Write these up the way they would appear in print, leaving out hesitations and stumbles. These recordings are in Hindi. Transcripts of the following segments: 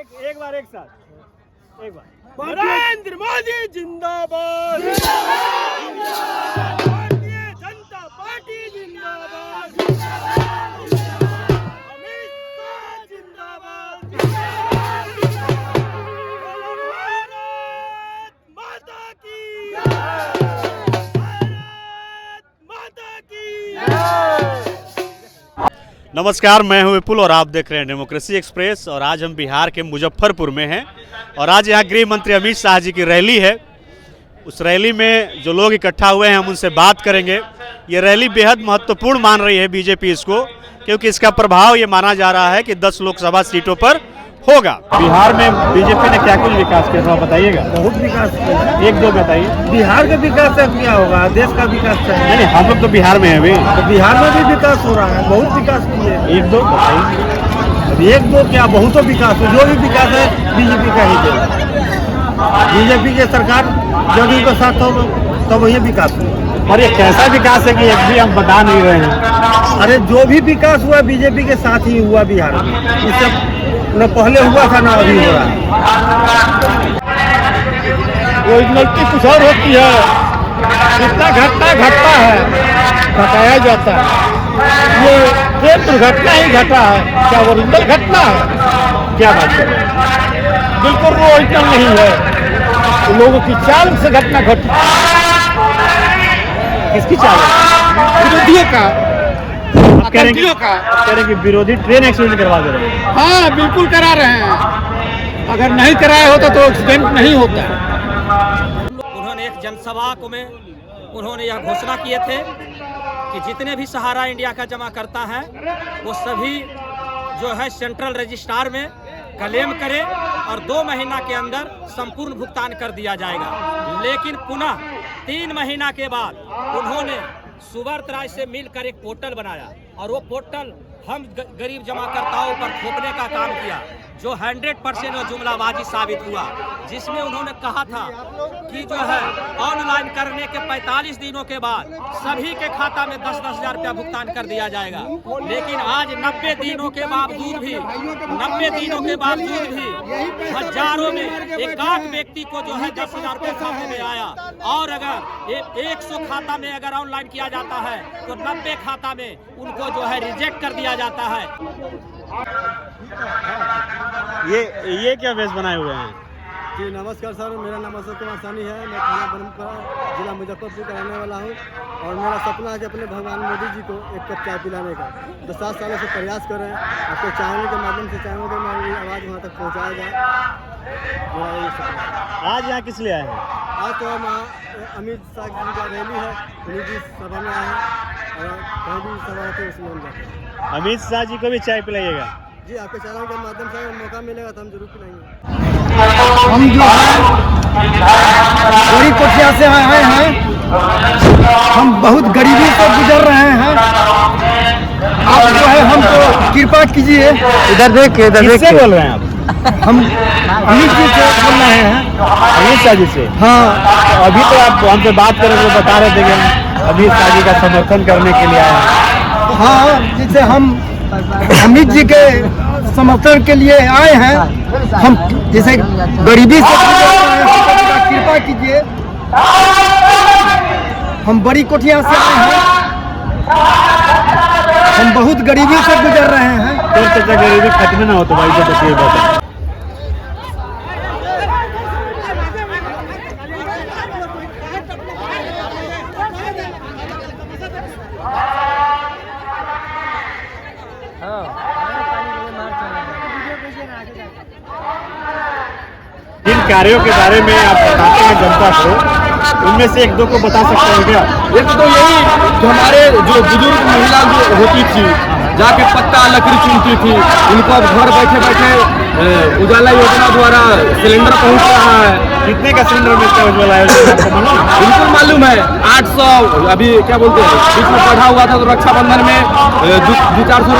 एक बार एक साथ एक बार। नरेंद्र मोदी जिंदाबाद, भारतीय जनता पार्टी जिंदाबाद, अमित शाह जिंदाबाद, भारत माता की, भारत माता की। नमस्कार, मैं हूं विपुल और आप देख रहे हैं डेमोक्रेसी एक्सप्रेस। और आज हम बिहार के मुजफ्फरपुर में हैं और आज यहाँ गृह मंत्री अमित शाह जी की रैली है। उस रैली में जो लोग इकट्ठा हुए हैं हम उनसे बात करेंगे। ये रैली बेहद महत्वपूर्ण मान रही है बीजेपी इसको, क्योंकि इसका प्रभाव ये माना जा रहा है कि 10 लोकसभा सीटों पर होगा। बिहार में बीजेपी ने क्या कुछ विकास किया थोड़ा बताइएगा। बहुत विकास किया। एक दो बताइए। बिहार का विकास अब क्या होगा, देश का विकास चाहिए। नहीं, हम लोग तो बिहार में हैं अभी। तो बिहार में भी विकास हो रहा है, बहुत विकास किए। एक दो बताइए। अब एक दो क्या, बहुत विकास हो। जो भी विकास है बीजेपी का ही देगा। बीजेपी की सरकार जब उनके साथ हो तब वही विकास हो। और ये कैसा विकास है कि एक भी हम बता नहीं रहे हैं। अरे जो भी विकास हुआ बीजेपी के साथ ही हुआ बिहार में। इससे न पहले हुआ था ना अभी हो रहा है। ओरिजिनलिटी कुछ और होती है, जितना घटना घटता है घटाया जाता है। ये ट्रेन दुर्घटना ही घटा है, क्या ओरिजिनल घटना है? क्या बात कर रहे हैं? बिल्कुल वो ओरिजिनल नहीं है। लोगों की चाल से घटना घटी। किसकी चाल है? विरोधियों का, कह रहे आतंकियों का। हैं कि विरोधी ट्रेन एक्सीडेंट करवा दे रहे हैं। हाँ, बिल्कुल करा रहे हैं। अगर नहीं कराया होता तो एक्सीडेंट नहीं होता। उन्होंने एक जनसभा को में उन्होंने यह घोषणा किए थे कि जितने भी सहारा इंडिया का जमा करता है वो सभी जो है सेंट्रल रजिस्ट्रार में क्लेम करे और 2 महीना के अंदर संपूर्ण भुगतान कर दिया जाएगा। लेकिन पुनः 3 महीना के बाद उन्होंने सुब्रत राय से मिलकर एक पोर्टल बनाया और वो पोर्टल हम गरीब जमाकर्ताओं पर थोपने का काम किया, जो 100% वो जुमलाबाजी साबित हुआ। जिसमें उन्होंने कहा था कि जो है ऑनलाइन करने के 45 दिनों के बाद सभी के खाता में 10-10 हजार रुपया भुगतान कर दिया जाएगा। लेकिन आज 90 दिनों के बावजूद भी हजारों में एकाध व्यक्ति को जो है 10 हजार रुपया खाते में आया। और अगर 100 खाता में अगर ऑनलाइन किया जाता है तो 90 खाता में उनको जो है रिजेक्ट कर दिया जाता है। ये क्या वेश बनाए हुए हैं? जी नमस्कार सर, मेरा नाम अशोक कुमार सानी है। मैं थाना ब्रह्मपुरा जिला मुजफ्फरपुर का रहने वाला हूँ और मेरा सपना है कि अपने भगवान मोदी जी को एक कप चाय पिलाने का। 10 सालों से प्रयास कर रहे हैं। आपको चावल के माध्यम से चाहूँ कि मेरी आवाज़ वहाँ तक पहुँचाया जाए। मेरा यही सपना है। आज यहाँ किस लिए आए हैं? आज तो हम अमित शाह जी का रैली है, उन्हीं की सभा में आए हैं और कहीं भी सभा होती है उसमें हम जाते हैं। अमित शाह जी को भी चाय पिलाइएगा। जी आपके चैनल के माध्यम से अगर मौका मिलेगा तो हम जरूर पिलाएंगे। हम जो है बड़ी कोठिया से आए हैं। हम बहुत गरीबी से गुजर रहे हैं। आप जो है हमको कृपा कीजिए। इधर देखिए, किससे बोल रहे हैं आप? हम अमित जी से बोल रहे हैं। अमित शाह जी से? हाँ, तो अभी तो आप हमसे बात करेंगे, बता रहे थे कि हम अमित शाह जी का समर्थन करने के लिए आए हैं। हाँ, जिसे हम अमित जी के समर्थन के लिए आए हैं। हम जैसे गरीबी से गुजर रहे हैं, कृपा कीजिए। हम बड़ी कोठिया से आए हैं। हम बहुत गरीबी से गुजर रहे हैं। तो चाचा गरीबी खत्म ना हो तो भाई तो ये बात है। जिन कार्यों के बारे में आप बताते हैं जनता को, उनमें से एक दो को बता सकते हैं क्या? एक तो यही जो हमारे जो बुजुर्ग महिला जो होती थी, जाके पत्ता लकड़ी चुनती थी, उनको अब घर बैठे बैठे उजाला योजना द्वारा सिलेंडर पहुंच रहा है। कितने का सिलेंडर मिलता है उज्ज्वला योजना? बिल्कुल मालूम है, 800 अभी क्या बोलते हैं बीच में बढ़ा हुआ था तो रक्षाबंधन में 200-400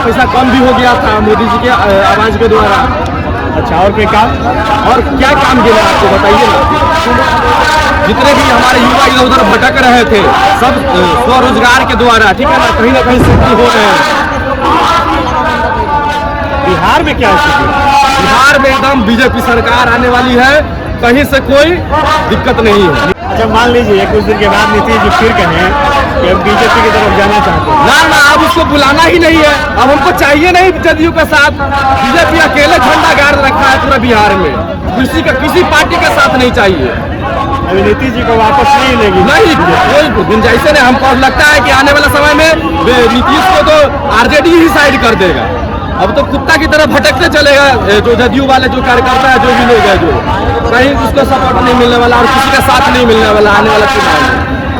पैसा कम भी हो गया था मोदी जी के आवाज के द्वारा। अच्छा, और कोई काम? और क्या काम दिया आपको बताइए ना। जितने भी हमारे युवा इधर उधर भटक रहे थे सब स्वरोजगार के द्वारा, ठीक है ना कहीं सेटल हो रहे हैं। बिहार में क्या स्थिति है? बिहार बिहार में एकदम बीजेपी सरकार आने वाली है, कहीं से कोई दिक्कत नहीं है। अच्छा मान लीजिए कुछ दिन के बाद नीतीश जी फिर कहें कि हम बीजेपी की तरफ जाना चाहते हैं। ना अब उसको बुलाना ही नहीं है, अब हमको चाहिए नहीं जदयू के साथ। बीजेपी अकेले झंडा गाड़ रखा है पूरा बिहार में, किसी पार्टी के साथ नहीं चाहिए। अभी नीतीश जी को वापस नहीं लेगी, नहीं कोई गुंजाइश नहीं। हमको लगता है कि आने वाला समय में नीतीश को तो आरजेडी ही साइड कर देगा। अब तो कुत्ता की तरह भटकते चलेगा, जो जदयू वाले जो कार्यकर्ता है, जो भी लोग हैं, जो कहीं उसको सपोर्ट नहीं मिलने वाला और किसी का साथ नहीं मिलने वाला। आने वाला चुनाव में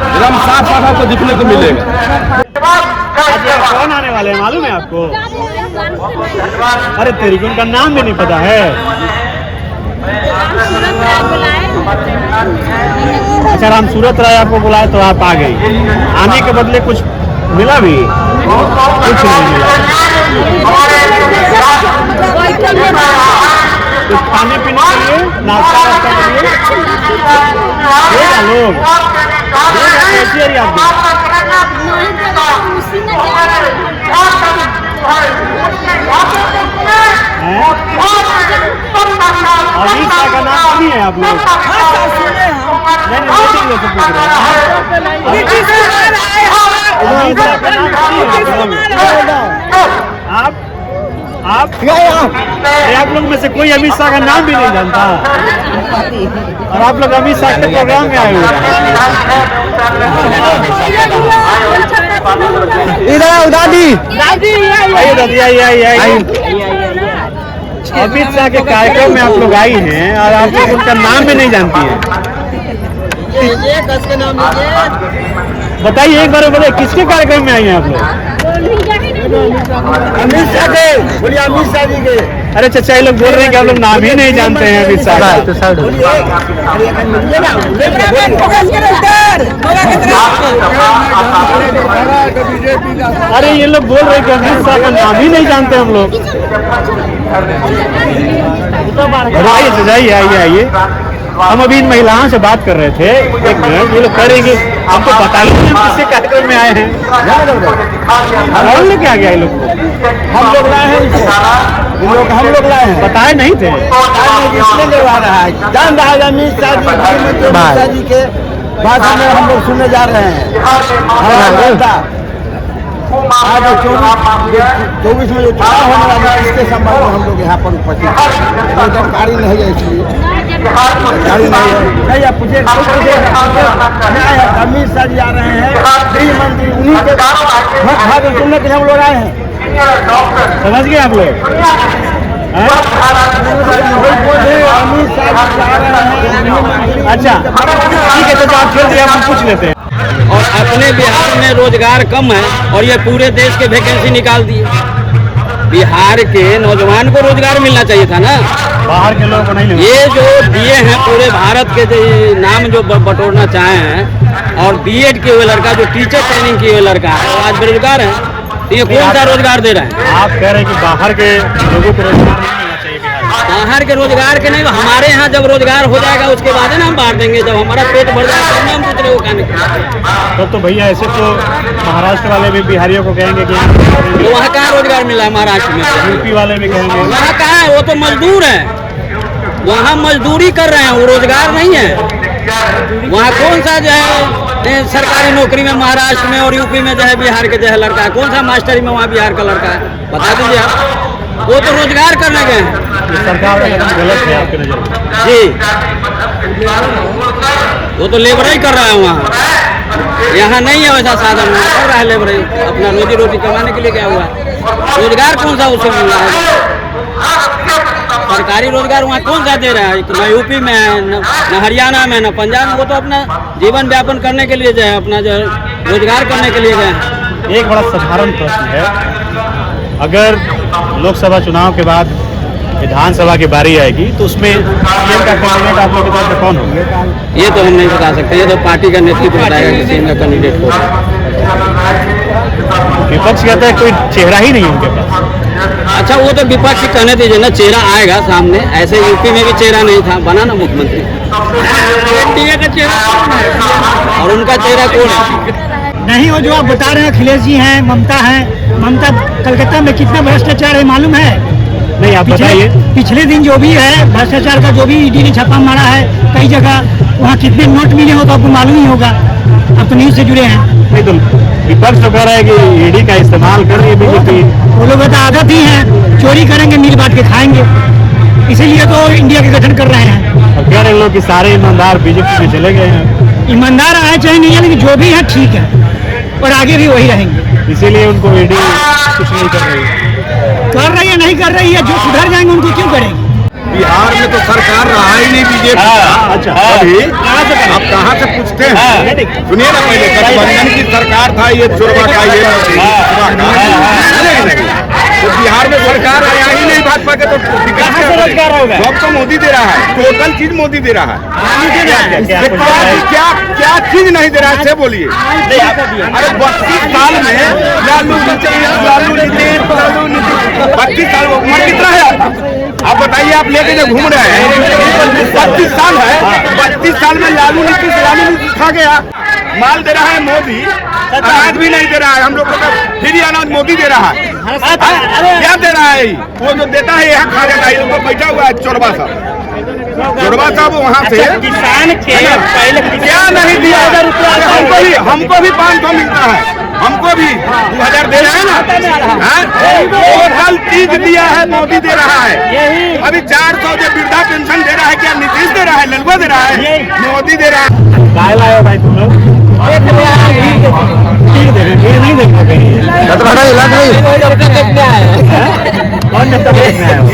एकदम साफ साफ आपको दिखने को मिलेगा। कौन आने वाले हैं मालूम है आपको? अरे तेरी को उनका नाम भी नहीं पता है। अच्छा राम सूरत राय आपको बुलाए तो आप आ गई, आने के बदले कुछ मिला भी? कुछ नहीं मिला। कुछ खाने पीने के लिए, नाश्ता वास्ता के लिए देगा लोग, कैसी है आप अमित शाह का नाम सुनी है आप लोग? नहीं वोटिंग में से पूछ रहे हैं। अमित शाह का नाम सुनी है आप लोग में से कोई अमित शाह का नाम भी नहीं जानता, और आप लोग अमित शाह के प्रोग्राम में आए हुए इधर दादी दादी आई। अमित शाह के कार्यक्रम में आप लोग आई हैं और आप लोग उनका नाम भी नहीं जानती हैं। बताइए एक बार बताइए किसके कार्यक्रम में आई हैं आप लोग? अमित शाह के, बोलिए अमित शाह जी के। अरे चचा ये लोग बोल रहे हैं कि आप लोग नाम ही नहीं जानते हैं अमित शाह का। अरे ये लोग बोल रहे हैं कि अमित शाह का नाम ही नहीं जानते हम लोग। आइए चचा आइए। हम अभी इन महिलाओं से बात कर रहे थे, एक मिनट। ये लोग कह रहे हैं कि हमको पता नहीं हम किसके कार्यक्रम में आए हैं। कौन लेके आ गया ये लोग? हम लोग लाए हैं, हम लोग लाए हैं, बताए नहीं थे। इसलिए करवा रहा है। जान रहा है अमित शाह जी के बात में हम लोग सुनने जा रहे हैं। आज 24 में जो चुनाव होने वाला है, इसके संबंध में हम लोग यहाँ पर उपस्थित हैं। जानकारी नहीं है, इसलिए जानकारी नहीं है। पूछे अमित शाह जी आ रहे हैं, गृह मंत्री, उन्हीं के भाग सुनने के लिए हम लोग आए हैं। समझ गए आप लोग? अमित शाह जी आ रहे हैं। अच्छा ठीक है, तो आप फिर हम पूछ लेते हैं। और अपने बिहार में रोजगार कम है और ये पूरे देश के वैकेंसी निकाल दिए। बिहार के नौजवान को रोजगार मिलना चाहिए था ना, बाहर के लोगों को नहीं। ये जो दिए हैं पूरे भारत के नाम जो बटोरना चाहे हैं, और बीएड किए हुए लड़का, जो टीचर ट्रेनिंग किए हुए लड़का है, वो आज बेरोजगार है। तो ये कौन सा रोजगार दे रहे हैं? आप कह रहे हैं कि बाहर के लोगों को रोजगार नहीं मिलना चाहिए बिहार में। बाहर के रोजगार के नहीं, हमारे यहाँ जब रोजगार हो जाएगा उसके बाद है ना हम बाहर देंगे। जब हमारा पेट भर जाएगा तब हम दूसरे को खाने के। तो भैया ऐसे तो महाराष्ट्र वाले भी बिहारियों को कहेंगे कि तो वहाँ कहाँ रोजगार मिला है महाराष्ट्र में? यूपी वाले भी कहेंगे। वहाँ कहाँ है? वो तो मजदूर है, वहाँ मजदूरी कर रहे हैं, वो रोजगार नहीं है। वहाँ कौन सा जो है सरकारी नौकरी में महाराष्ट्र में और यूपी में जो है बिहार के जो है लड़का है, कौन सा मास्टरी में वहाँ बिहार का लड़का है? बता दीजिए आप। वो तो रोजगार करने गए हैं। सरकार का कदम गलत है आपके नजर में? जी, वो तो लेबर ही कर रहा है वहाँ। यहाँ नहीं है वैसा साधन, वहाँ कर रहा है लेबर ही, अपना रोजी रोटी कमाने के लिए क्या हुआ। रोजगार कौन सा उसे मिल रहा है? सरकारी रोजगार वहाँ कौन सा दे रहा है? न यूपी में है, न हरियाणा में, न पंजाब में। वो तो अपना जीवन यापन करने के लिए जो है, अपना जो रोजगार करने के लिए गए। एक बड़ा साधारण प्रश्न है, अगर लोकसभा चुनाव के बाद विधानसभा की बारी आएगी तो उसमें सीएम का कैंडिडेट आप लोग के तरफ से कौन होगा? ये तो हम नहीं बता सकते, ये तो पार्टी का नेतृत्व बताएगा कि सीएम का कैंडिडेट होगा। विपक्ष कहता है कोई चेहरा ही नहीं है उनके पास। अच्छा, वो तो विपक्ष कहने दीजिए ना, चेहरा आएगा सामने। ऐसे यूपी में भी चेहरा नहीं था, बना ना मुख्यमंत्री। एनडीए का चेहरा और उनका चेहरा कौन है? नहीं, वो जो आप बता रहे हैं अखिलेश जी हैं, ममता हैं। ममता कलकत्ता में कितना भ्रष्टाचार है मालूम है? नहीं, आप बताइए। पिछले दिन जो भी है भ्रष्टाचार का जो भी ईडी ने छापा मारा है कई जगह, वहाँ कितने नोट मिले हो तो आपको मालूम ही होगा, आप तो न्यूज़ से जुड़े हैं। नहीं तो विपक्ष तो कह रहा है कि ईडी का इस्तेमाल कर रही है बीजेपी। वो लोग तो आदत ही है, चोरी करेंगे मिल बांट के खाएंगे, इसीलिए तो इंडिया के गठन कर रहे हैं। और कह रहे लोग कि सारे ईमानदार बीजेपी में चले गए हैं। ईमानदार आए चाहे नहीं है, लेकिन जो भी है ठीक है और आगे भी वही रहेंगे। इसीलिए उनको ईडी कुछ नहीं कर रही है। कर रही है नहीं कर रही है, जो सुधर जाएंगे उनको क्यों करेंगे। बिहार में तो सरकार रहा ही नहीं बीजेपी। अच्छा, अभी आप कहाँ से पूछते हैं? सुनिए ना, पहले गठबंधन की सरकार था, ये चोरबा का ये तो बिहार में सरकार आया ही नहीं भाजपा के, तो रोजगार होगा। जॉब तो मोदी दे रहा है, टोटल चीज मोदी दे रहा है। क्या चीज नहीं दे रहा है, से बोलिए। अरे 32 साल में लालू नीतीश 32 साल उम्र कितना है आपका? आप बताइए, आप लेके जो घूम रहे हैं 32 साल है, 32 साल में लालू नीतीश खा गया। माल दे रहा है मोदी, अनाज भी नहीं दे रहा है हम लोग को, तो फ्री अनाज मोदी दे रहा है। क्या दे रहा है? वो जो देता है यहाँ खा जाता है। लोग बैठा हुआ है चोरबा साहब वहाँ से किसान के पहले क्या नहीं दिया? हमको भी 500 मिलता है, हमको भी 2000 दे रहे हैं ना। टोटल चीज दिया है मोदी दे रहा है। अभी 400 जो वृद्धा पेंशन दे रहा है, क्या नीतीश दे रहा है, ललुआ दे रहा है, मोदी दे रहा है। काय लाए हो भाई तुम लोग? नहीं देखना कहीं। कौन नेता देखने आए हो?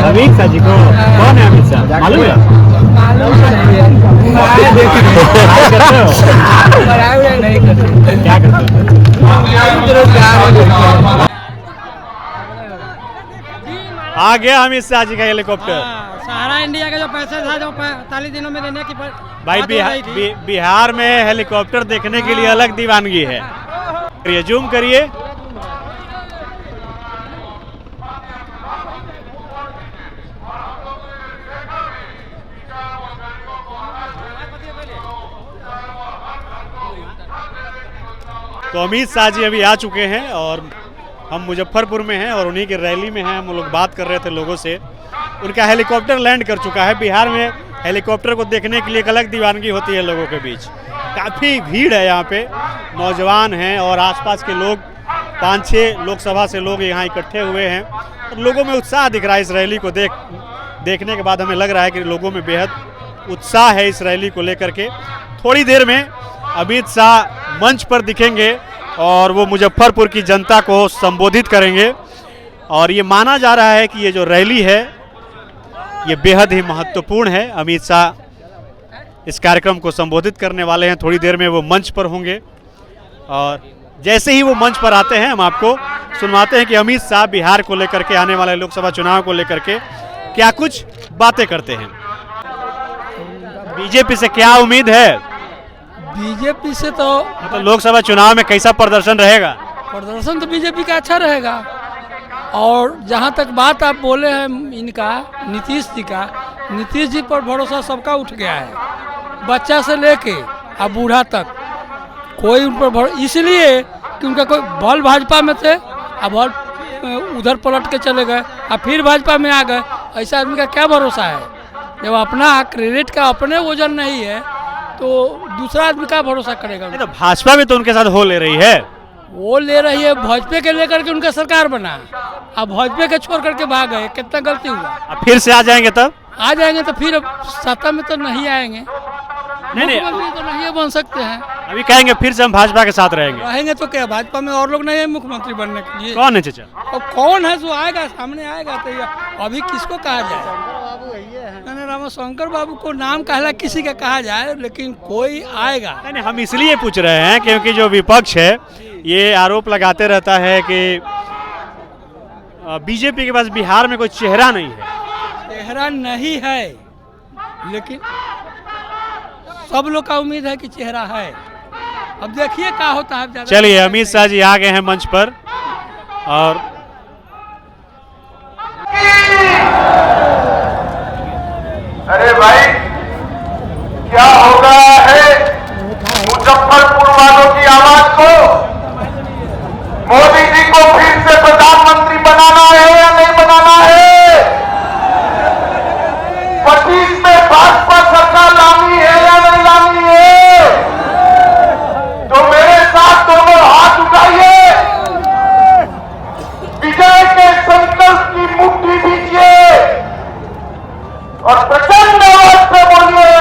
अमित शाह जी को। कौन है अमित शाह, मालूम है? क्या करते हो? आ गया अमित शाह जी का हेलीकॉप्टर। सहारा इंडिया का जो पैसा था जो 45 दिनों में देने की भाई बिहार में हेलीकॉप्टर देखने के लिए अलग दीवानगी है। ये जूम करिए। तो अमित शाह जी अभी आ चुके हैं और हम मुजफ्फरपुर में हैं और उन्हीं की रैली में हैं। हम लोग बात कर रहे थे लोगों से। उनका हेलीकॉप्टर लैंड कर चुका है। बिहार में हेलीकॉप्टर को देखने के लिए एक अलग दीवानगी होती है लोगों के बीच। काफ़ी भीड़ है यहाँ पे, नौजवान हैं और आसपास के लोग 5-6 लोकसभा से लोग यहाँ इकट्ठे हुए हैं और लोगों में उत्साह दिख रहा है। इस रैली को देखने के बाद हमें लग रहा है कि लोगों में बेहद उत्साह है इस रैली को लेकर के। थोड़ी देर में अमित शाह मंच पर दिखेंगे और वो मुजफ्फरपुर की जनता को संबोधित करेंगे और ये माना जा रहा है कि ये जो रैली है ये बेहद ही महत्वपूर्ण है। अमित शाह इस कार्यक्रम को संबोधित करने वाले हैं। थोड़ी देर में वो मंच पर होंगे और जैसे ही वो मंच पर आते हैं हम आपको सुनवाते हैं कि अमित शाह बिहार को लेकर के, आने वाले लोकसभा चुनाव को लेकर के क्या कुछ बातें करते हैं। बीजेपी से क्या उम्मीद है? बीजेपी से तो लोकसभा चुनाव में कैसा प्रदर्शन रहेगा? प्रदर्शन तो बीजेपी का अच्छा रहेगा। और जहाँ तक बात आप बोले हैं इनका नीतीश जी का, नीतीश जी पर भरोसा सबका उठ गया है, बच्चा से लेके अब बूढ़ा तक कोई उन पर इसलिए कि उनका कोई बल भाजपा में थे, अब बल उधर पलट के चले गए, अब फिर भाजपा में आ गए। ऐसा आदमी का क्या भरोसा है? जब अपना क्रेडिट का अपने वजन नहीं है तो दूसरा आदमी का भरोसा करेगा? तो भाजपा भी तो उनके साथ हो ले रही है। वो ले रही है, भाजपा के लेकर के उनका सरकार बना, अब भाजपा के छोड़ करके भाग गए, कितना गलती हुआ। अब फिर से आ जाएंगे तब? आ जाएंगे तो फिर सत्ता में तो नहीं आएंगे, नहीं मुख्यमंत्री तो नहीं बन सकते हैं। अभी कहेंगे फिर से हम भाजपा के साथ रहेंगे तो क्या भाजपा में और लोग नहीं है मुख्यमंत्री बनने के लिए? कौन है चाचा? और कौन है जो आएगा सामने आएगा तो अभी किसको कहा जाए? रामशंकर बाबू को नाम कहला किसी का कहा जाए, लेकिन कोई आएगा नहीं। हम इसलिए पूछ रहे हैं क्योंकि जो विपक्ष है ये आरोप लगाते रहता है कि बीजेपी के पास बिहार में कोई चेहरा नहीं है। चेहरा नहीं है, लेकिन सब लोग का उम्मीद है कि चेहरा है। अब देखिए क्या होता है। चलिए, अमित शाह जी आ गए हैं मंच पर और अरे भाई, क्या हो रहा है? मुजफ्फरपुर वालों की आवाज को मोदी जी को फिर से प्रधानमंत्री बनाना है या और प्रचंड आवाज से बोलिए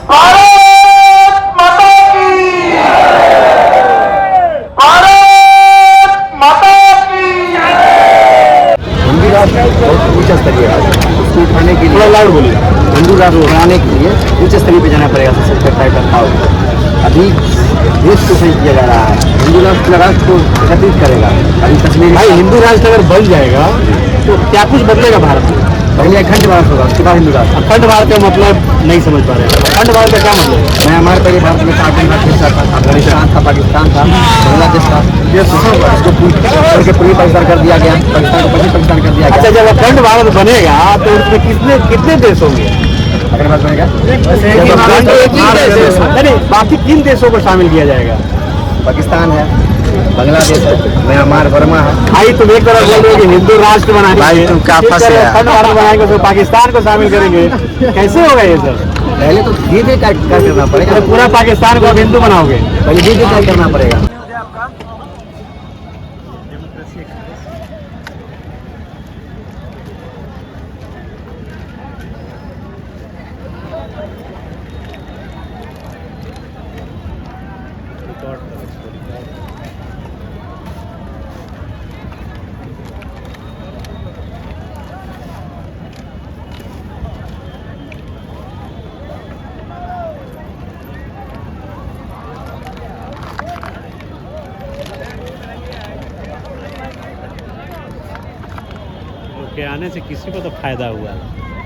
भारत माता की, भारत माता की। हिंदू राष्ट्र बहुत उच्च स्तरीय राष्ट्र, उसको उठाने के लिए लाउड बोलिए, हिंदू राष्ट्र उठाने के लिए उच्च स्तरीय पे जाना पड़ेगा सबसे पहले। अभी देश को सही किया जा रहा है, हिंदू राष्ट्र को एकत्रित करेगा। अभी कश्मीर भाई हिंदू राष्ट्र अगर बन जाएगा तो क्या कुछ बदलेगा भारत में? पहले अखंड भारत होगा, उसके बाद हिंदू राष्ट्र। अखंड भारत का मतलब नहीं समझ पा रहे हैं, अखंड भारत का क्या मतलब? मैं हमारे पहले भारत में था, अफगानिस्तान था, पाकिस्तान था, बांग्लादेश था, ये इसको पूरी पाकिस्तान कर दिया गया, पाकिस्तान को पश्चिम पाकिस्तान कर दिया गया। अच्छा, जब अखंड भारत बनेगा तो उसमें कितने देश होंगे? अखंड भारत बनेगा नहीं, बाकी 3 देशों को शामिल किया जाएगा। पाकिस्तान है, बांग्लादेश है, म्यांमार, बर्मा है। भाई तुम एक तरफ बोल रहे हो कि हिंदू राष्ट्र बनाएंगे, भाई तुम क्या फंसे हैं? अखंड भारत बनाएंगे तो पाकिस्तान को शामिल करेंगे, कैसे होगा ये सब? पहले तो धीरे तय करना पड़ेगा। पूरा पाकिस्तान को अब हिंदू बनाओगे? पहले धीरे तय करना पड़ेगा। के आने से किसी को तो फायदा हुआ है।